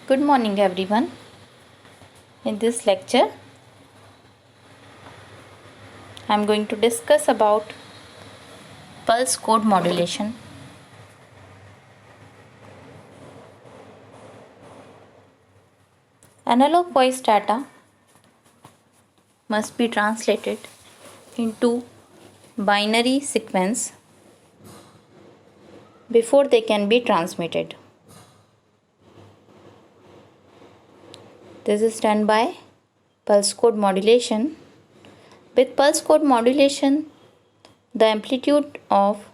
Good morning everyone. In this lecture I am going to discuss about pulse code modulation. Analog voice data must be translated into binary sequence before they can be transmitted. This is done by pulse code modulation. With pulse code modulation, the amplitude of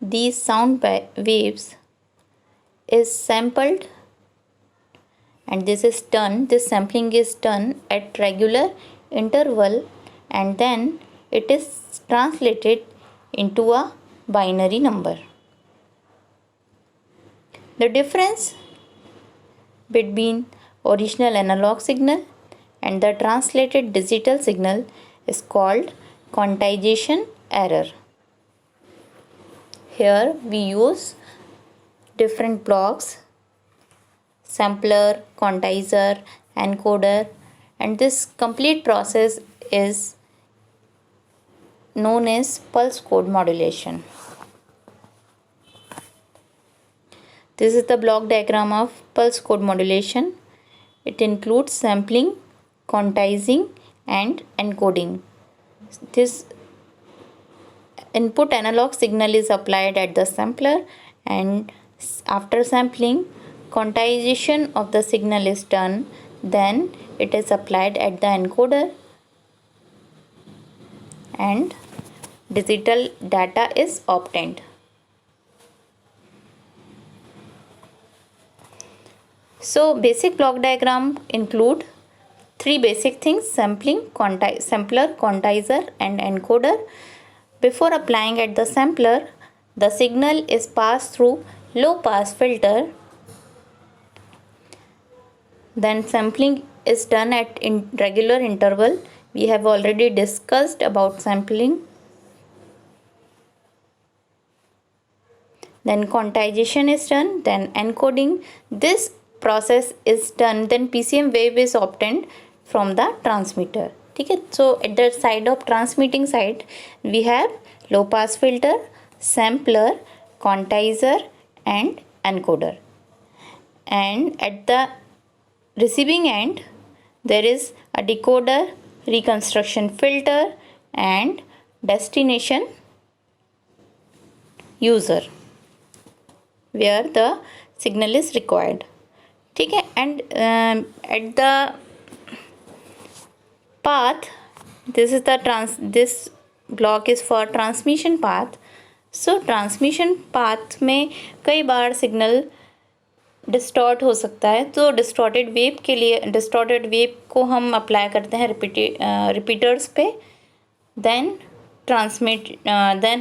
these sound waves is sampled, and this sampling is done at regular interval, and then it is translated into a binary number. The difference between original analog signal and the translated digital signal is called quantization error. Here we use different blocks: sampler, quantizer, encoder, and this complete process is known as pulse code modulation. This is the block diagram of pulse code modulation. It includes sampling, quantizing, and encoding. This input analog signal is applied at the sampler, and after sampling, quantization of the signal is done. Then it is applied at the encoder and digital data is obtained. So basic block diagram include three basic things: sampling, sampler, quantizer, and encoder. Before applying at the sampler, the signal is passed through low pass filter. Then sampling is done at regular interval. We have already discussed about sampling. Then quantization is done, then encoding. This process is done, then PCM wave is obtained from the transmitter. Okay, so at the side of transmitting side we have low pass filter, sampler, quantizer, and encoder. And at the receiving end there is a decoder, reconstruction filter, and destination user where the signal is required. Okay, and at the path, this block is for transmission path. So transmission path में कई बार signal distort हो सकता है, तो distorted wave के लिए distorted wave को हम अप्लाई करते हैं रिपीटर्स पे, देन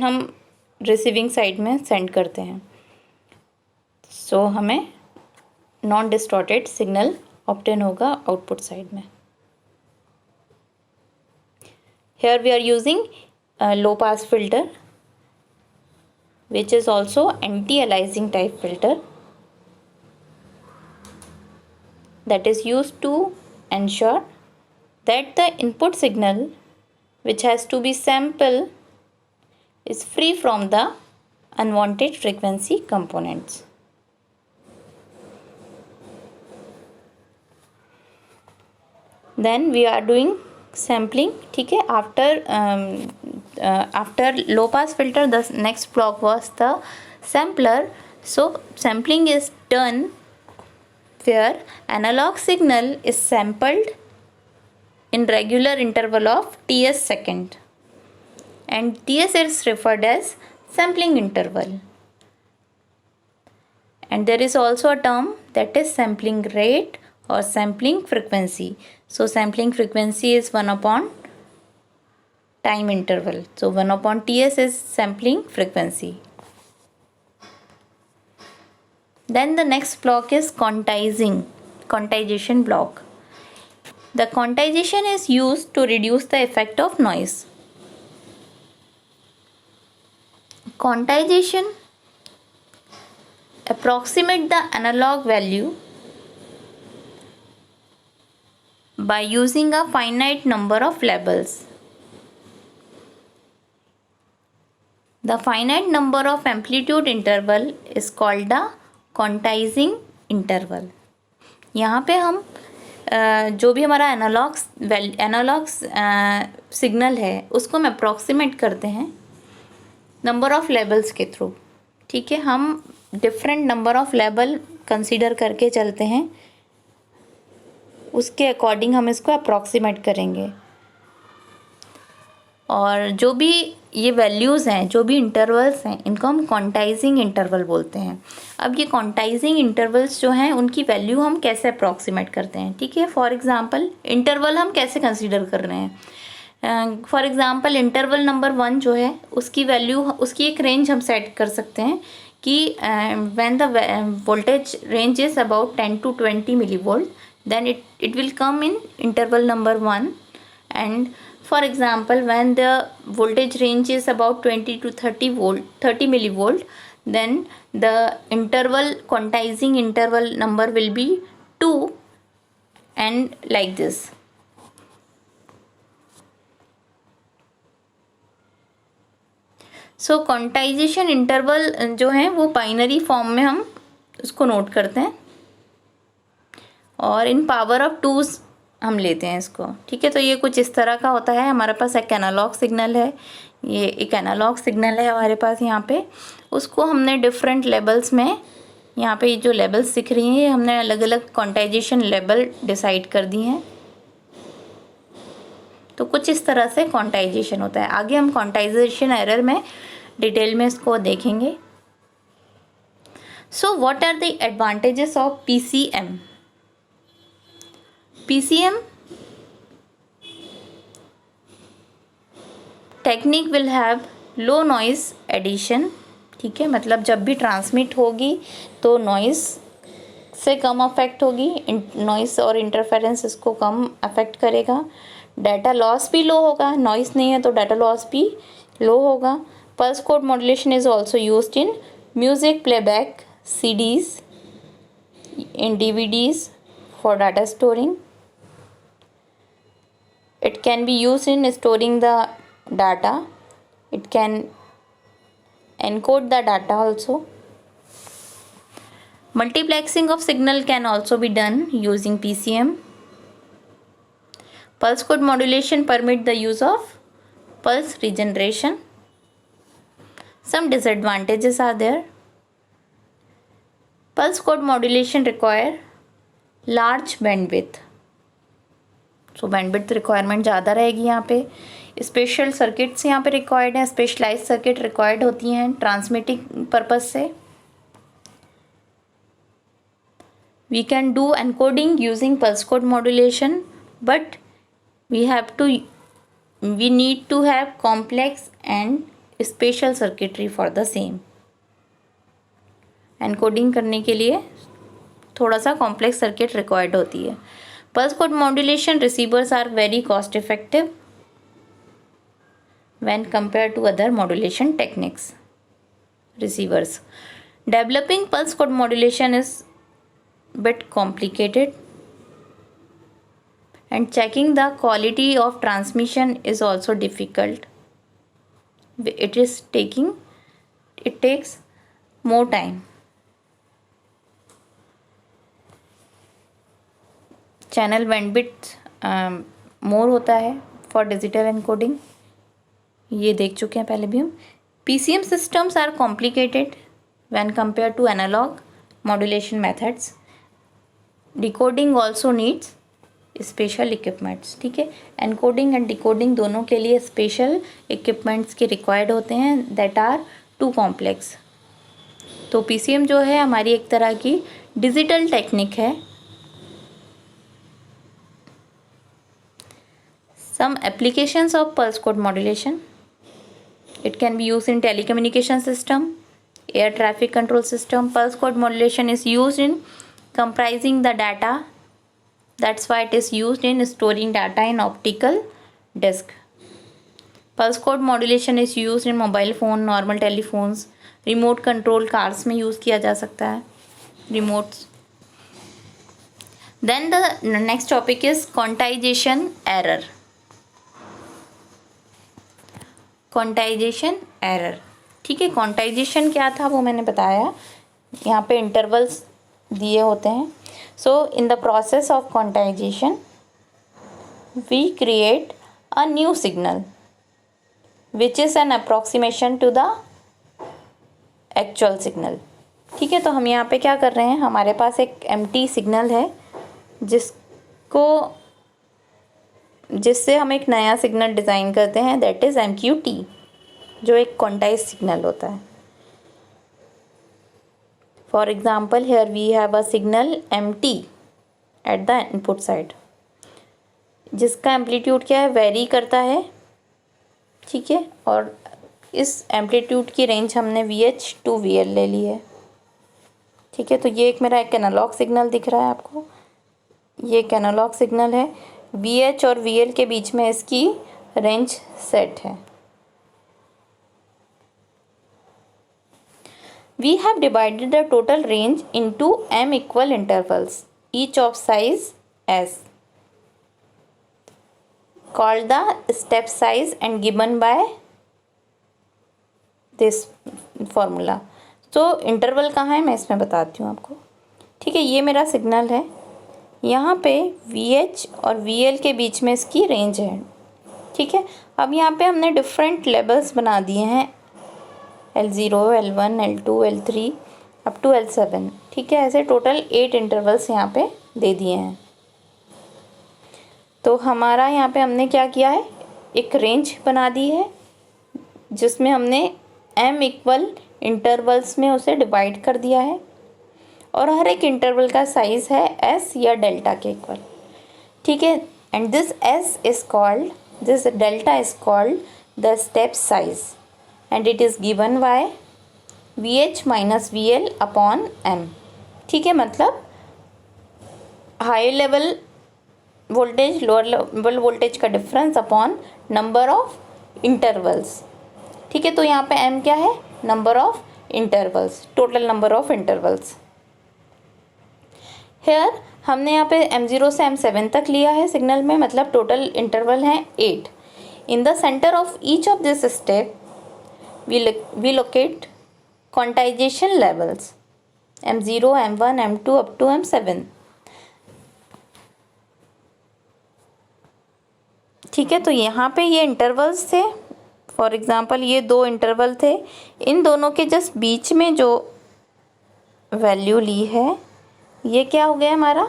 हम रिसीविंग साइड में सेंड करते हैं. सो हमें नॉन डिस्टॉर्टेड सिग्नल ऑब्टेन होगा आउटपुट साइड में. Here we are using a low pass filter, which is also anti-aliasing type filter, that is used to ensure that the input signal, which has to be sampled, is free from the unwanted frequency components. Then we are doing sampling. ठीक है, after low pass filter the next block was the sampler. So sampling is done where analog signal is sampled in regular interval of ts second, and ts is referred as sampling interval. And there is also a term that is sampling rate or sampling frequency. So sampling frequency is 1 upon time interval. So 1 upon ts is sampling frequency. Then the next block is quantization block. The quantization is used to reduce the effect of noise. Quantization approximate the analog value by using a finite number of labels. The finite number of amplitude interval is called the quantizing interval. यहाँ पे हम जो भी हमारा analogue signal है उसको हम approximate करते हैं नंबर ऑफ लेवल्स के थ्रू. ठीक है, हम different number of level consider करके चलते हैं, उसके अकॉर्डिंग हम इसको अप्रॉक्सीमेट करेंगे. और जो भी ये वैल्यूज़ हैं, जो भी इंटरवल्स हैं, इनको हम क्वांटाइजिंग इंटरवल बोलते हैं. अब ये क्वांटाइजिंग इंटरवल्स जो हैं उनकी वैल्यू हम कैसे अप्रॉक्सीमेट करते हैं. ठीक है, फॉर एग्जांपल इंटरवल हम कैसे कंसीडर कर रहे हैं. फॉर एग्जांपल इंटरवल नंबर 1 जो है उसकी वैल्यू, उसकी एक रेंज हम सेट कर सकते हैं कि when the voltage range is about 10 to 20 millivolt, then it will come in interval number 1. And for example, when the voltage range is about 20 to 30 millivolt, then the quantizing interval number will be 2, and like this. So quantization interval जो है वो binary form में हम उसको note करते हैं और इन power of 2 हम लेते हैं इसको. ठीक है, तो ये कुछ इस तरह का होता है. हमारे पास एक एनालॉग सिग्नल है, ये एक एनालॉग सिग्नल है हमारे पास यहाँ पे. उसको हमने डिफरेंट लेवल्स में, यहाँ पे जो लेवल्स दिख रही हैं ये हमने अलग अलग क्वांटाइजेशन लेवल डिसाइड कर दी हैं. तो कुछ इस तरह से क्वांटाइजेशन होता है. आगे हम क्वांटाइजेशन एरर में डिटेल में इसको देखेंगे. So what are the advantages of PCM? PCM technique will have low noise addition. ठीक है, मतलब जब भी ट्रांसमिट होगी तो नॉइस से कम अफेक्ट होगी, नॉइस और इंटरफेरेंस इसको कम अफेक्ट करेगा. डाटा लॉस भी लो होगा, नॉइस नहीं है तो डाटा लॉस भी लो होगा. Pulse code modulation is also used in music playback, CDs, in DVDs for data storing. It can be used in storing the data. It can encode the data also. Multiplexing of signal can also be done using PCM. Pulse code modulation permit the use of pulse regeneration. Some disadvantages are there. Pulse code modulation require large bandwidth. So bandwidth requirement ज़्यादा रहेगी यहाँ पे. Special circuits यहाँ पे required हैं, specialise circuit required होती हैं transmitting purpose से. We can do encoding using pulse code modulation, but we need to have complex and special circuitry for the same. Encoding करने के लिए थोड़ा सा कॉम्प्लेक्स सर्किट रिक्वायर्ड होती है. Pulse code modulation receivers are very cost effective when compare to other modulation techniques. Receivers developing pulse code modulation is bit complicated, and checking the quality of transmission is also difficult. It takes more time. Channel bandwidth more होता है for digital encoding. ये देख चुके हैं पहले भी हम. PCM systems are complicated when compared to analog modulation methods. Decoding also needs special equipments. ठीक है, एनकोडिंग एंड डिकोडिंग दोनों के लिए स्पेशल इक्विपमेंट्स के रिक्वायर्ड होते हैं दैट आर टू कॉम्प्लेक्स. तो PCM जो है हमारी एक तरह की डिजिटल टेक्निक है. Some applications of pulse code modulation. It can be use in telecommunication system, air traffic control system. Pulse code modulation is use in comprising the data. That's why it is used in storing data in optical disk. Pulse code modulation is used in mobile phone, normal telephones, remote control cars में use किया जा सकता है. remotes. Then the next topic is quantization error. Quantization error, ठीक है। Quantization क्या था वो मैंने बताया, यहाँ पे इंटरवल्स दिए होते हैं। So in the process of quantization we create a new signal which is an approximation to the actual signal, ठीक है। तो हम यहाँ पे क्या कर रहे हैं, हमारे पास एक एम्प्टी सिग्नल है जिससे हम एक नया सिग्नल डिज़ाइन करते हैं, दैट इज़ MQT, जो एक क्वांटाइज सिग्नल होता है। For example here we have a signal MT at the input side, जिसका एम्पलीट्यूड क्या है, वेरी करता है, ठीक है। और इस एम्पलीट्यूड की रेंज हमने VH to VL ले ली है, ठीक है। तो ये एक मेरा एक एनालॉग सिग्नल दिख रहा है आपको, ये एक एनालॉग सिग्नल है। VH और VL के बीच में इसकी रेंज सेट है। We have divided the total range into m equal intervals, each of size s, called the step size and given by this formula. तो इंटरवल कहाँ है मैं इसमें बताती हूँ आपको, ठीक है। ये मेरा सिग्नल है, यहाँ पे VH और VL के बीच में इसकी रेंज है, ठीक है। अब यहाँ पे हमने डिफरेंट लेवल्स बना दिए हैं, L0, L1, L2, L3 up to L7, ठीक है। ऐसे टोटल 8 इंटरवल्स यहाँ पे दे दिए हैं। तो हमारा यहाँ पे हमने क्या किया है, एक रेंज बना दी है जिसमें हमने m इक्वल इंटरवल्स में उसे डिवाइड कर दिया है, और हर एक इंटरवल का साइज है s या डेल्टा के इक्वल, ठीक है। And this delta is called the step size and it is given by VH minus VL upon m, ठीक है। मतलब high level voltage lower level voltage का difference upon number of intervals, ठीक है। तो यहाँ पे m क्या है, number of intervals, total number of intervals. Here हमने यहाँ पे M0 से M7 तक लिया है सिग्नल में, मतलब टोटल इंटरवल है 8। In the centre of each of this step we locate quantisation levels M0, M1, M2 up to M7, ठीक है। तो यहाँ पे ये इंटरवल्स थे, फॉर एग्जांपल ये 2 इंटरवल थे, इन दोनों के जस्ट बीच में जो वैल्यू ली है ये क्या हो गया हमारा,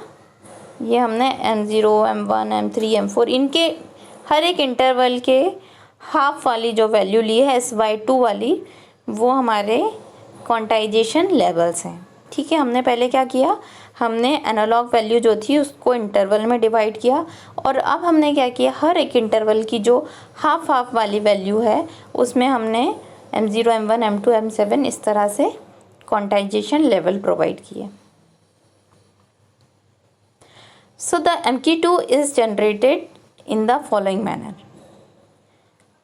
ये हमने M0, M1, M3, M4 इनके हर एक इंटरवल के हाफ वाली जो वैल्यू ली है SY2 वाली, वो हमारे क्वांटाइजेशन लेवल्स हैं, ठीक है। हमने पहले क्या किया, हमने एनालॉग वैल्यू जो थी उसको इंटरवल में डिवाइड किया, और अब हमने क्या किया, हर एक इंटरवल की जो हाफ वाली वैल्यू है उसमें हमने M0, M1, M2, M7 इस तरह से क्वांटाइजेशन लेवल प्रोवाइड किए। So the MQ2 is generated in the following manner.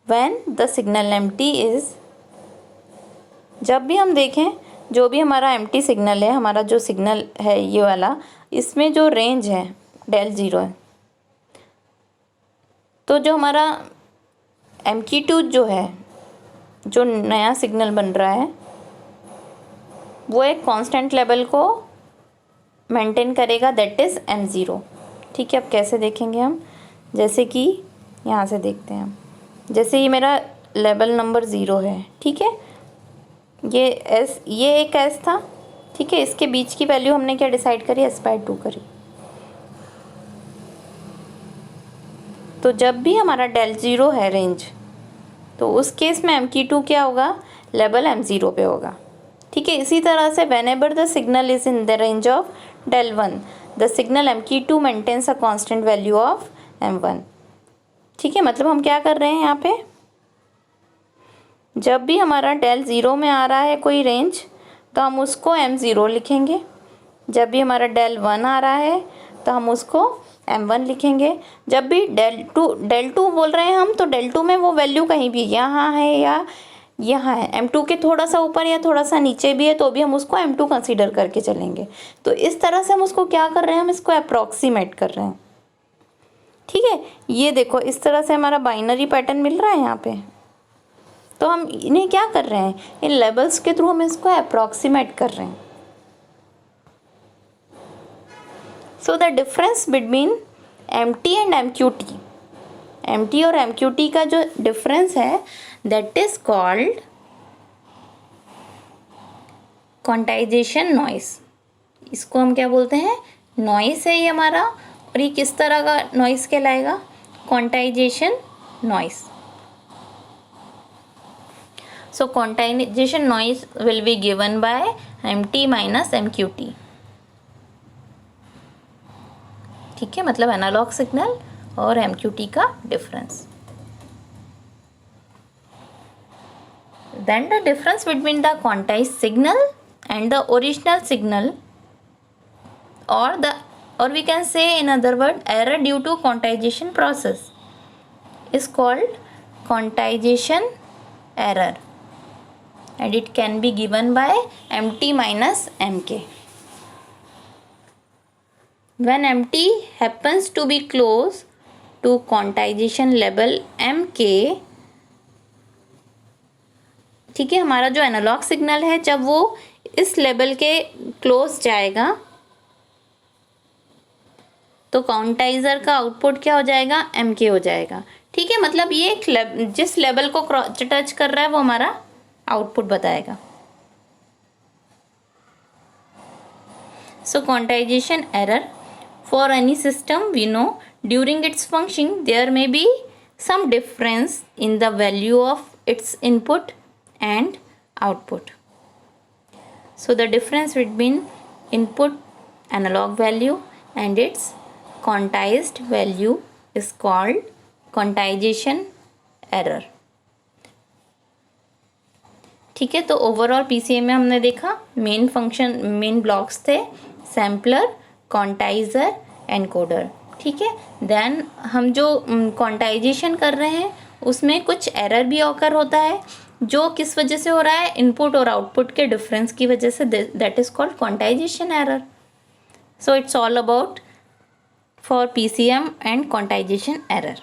When the signal MT is, जब भी हम देखें जो भी हमारा MT सिग्नल है, हमारा जो सिग्नल है ये वाला, इसमें जो रेंज है del0 है, तो जो हमारा MQ2 जो है, जो नया सिग्नल बन रहा है, वो एक कांस्टेंट लेवल को मेंटेन करेगा, दैट इज़ M0, ठीक है। अब कैसे देखेंगे हम, जैसे कि यहाँ से देखते हैं हम, जैसे ये मेरा लेवल नंबर 0 है, ठीक है। ये एक S था, ठीक है। इसके बीच की वैल्यू हमने क्या डिसाइड करी, S/2 करी। तो जब भी हमारा del0 है रेंज, तो उस केस में MQ2 क्या होगा, लेवल M0 पे होगा, ठीक है। इसी तरह से whenever the signal is in the range of del1, the signal MQ2 maintains a constant value of M1, ठीक है। मतलब हम क्या कर रहे हैं यहाँ पे, जब भी हमारा del0 में आ रहा है कोई रेंज तो हम उसको M0 लिखेंगे, जब भी हमारा del1 आ रहा है तो हम उसको M1 लिखेंगे, जब भी del2 बोल रहे हैं हम, तो del2 में वो वैल्यू कहीं भी यहाँ है या यहाँ है, M2 के थोड़ा सा ऊपर या थोड़ा सा नीचे भी है तो भी हम उसको M2 कंसीडर करके चलेंगे। तो इस तरह से हम उसको क्या कर रहे हैं, हम इसको अप्रॉक्सीमेट कर रहे हैं। ठीक है, ये देखो इस तरह से हमारा बाइनरी पैटर्न मिल रहा है यहाँ पे। तो हम इन्हें क्या कर रहे हैं, इन लेबल्स के थ्रू हम इसको अप्रॉक्सीमेट कर रहे हैं। So the difference between MT and MQT, MT और MQT का जो डिफरेंस है that is called quantization noise. इसको हम क्या बोलते हैं, नॉइस है ये हमारा। और ये किस तरह का नॉइस कहलाएगा, quantization noise. So quantization noise will be given by MT minus MQT। ठीक है, मतलब एनालॉग सिग्नल और MQT का difference. Then the difference between the quantized signal and the original signal, or we can say in other word error due to quantization process, is called quantization error, and it can be given by MT minus MK. When MT happens to be close to quantization level MK, ठीक है, हमारा जो analogue signal है जब वो इस level के close जाएगा तो क्वांटाइजर का आउटपुट क्या हो जाएगा, MK हो जाएगा। ठीक है, मतलब ये जिस लेवल को टच कर रहा है वो हमारा आउटपुट बताएगा। So quantization error for any system we know during its functioning there may be some difference in the value of its input and output. So the difference between input analog value and its quantized value is called quantization error. ठीक है, तो overall PCM में हमने देखा main blocks थे sampler, क्वांटाइजर, encoder. ठीक है, then हम जो क्वांटाइजेशन कर रहे हैं उसमें कुछ एरर भी ऑकर होता है जो किस वजह से हो रहा है, इनपुट और आउटपुट के डिफरेंस की वजह से, that is called quantization error. So it's all about for PCM and quantization error.